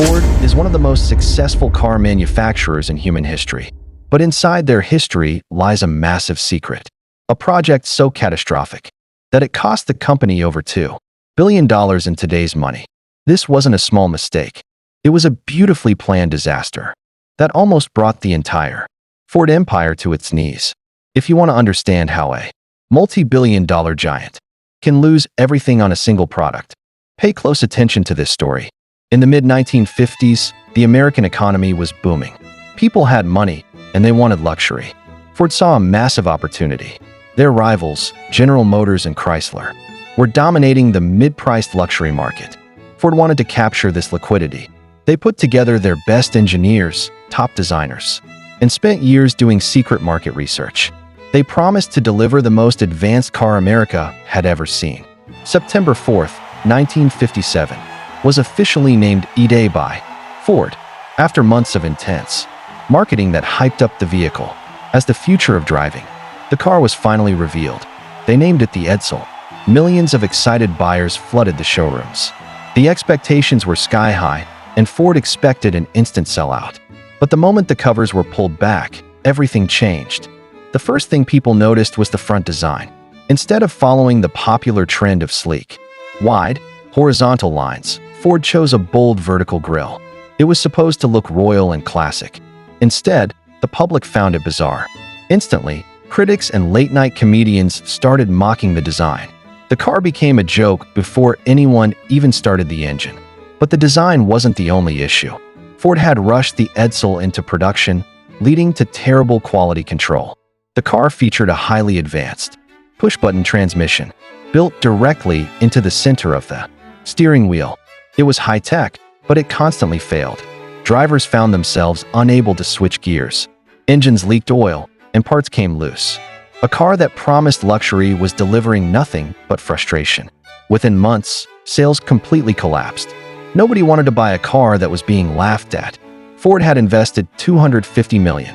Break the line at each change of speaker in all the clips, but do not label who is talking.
Ford is one of the most successful car manufacturers in human history. But inside their history lies a massive secret. A project so catastrophic that it cost the company over $2 billion in today's money. This wasn't a small mistake. It was a beautifully planned disaster that almost brought the entire Ford empire to its knees. If you want to understand how a multi-billion-dollar giant can lose everything on a single product, pay close attention to this story. In the mid-1950s, the American economy was booming. People had money, and they wanted luxury. Ford saw a massive opportunity. Their rivals, General Motors and Chrysler, were dominating the mid-priced luxury market. Ford wanted to capture this liquidity. They put together their best engineers, top designers, and spent years doing secret market research. They promised to deliver the most advanced car America had ever seen. September 4th, 1957, was officially named E-Day by Ford, after months of intense marketing that hyped up the vehicle as the future of driving. The car was finally revealed. They named it the Edsel. Millions of excited buyers flooded the showrooms. The expectations were sky high, and Ford expected an instant sellout. But the moment the covers were pulled back, everything changed. The first thing people noticed was the front design. Instead of following the popular trend of sleek, wide, horizontal lines, Ford chose a bold vertical grille. It was supposed to look royal and classic. Instead, the public found it bizarre. Instantly, critics and late-night comedians started mocking the design. The car became a joke before anyone even started the engine. But the design wasn't the only issue. Ford had rushed the Edsel into production, leading to terrible quality control. The car featured a highly advanced push-button transmission, built directly into the center of the steering wheel. It was high-tech, but it constantly failed. Drivers found themselves unable to switch gears. Engines leaked oil, and parts came loose. A car that promised luxury was delivering nothing but frustration. Within months, sales completely collapsed. Nobody wanted to buy a car that was being laughed at. Ford had invested $250 million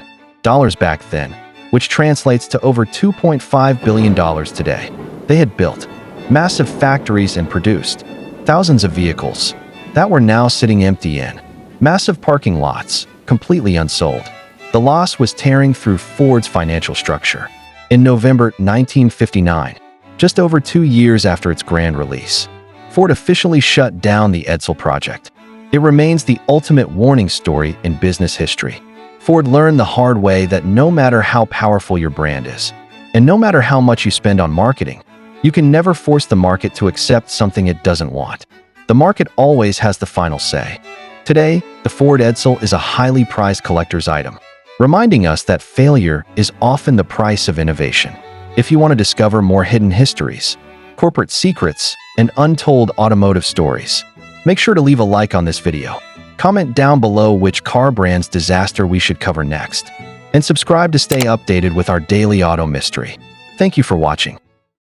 back then, which translates to over $2.5 billion today. They had built massive factories and produced thousands of vehicles that were now sitting empty in massive parking lots, completely unsold. The loss was tearing through Ford's financial structure. In November 1959, just over 2 years after its grand release, Ford officially shut down the Edsel project. It remains the ultimate warning story in business history. Ford learned the hard way that no matter how powerful your brand is, and no matter how much you spend on marketing, you can never force the market to accept something it doesn't want. The market always has the final say. Today, the Ford Edsel is a highly prized collector's item, reminding us that failure is often the price of innovation. If you want to discover more hidden histories, corporate secrets, and untold automotive stories, make sure to leave a like on this video. Comment down below which car brand's disaster we should cover next, and subscribe to stay updated with our daily auto mystery. Thank you for watching.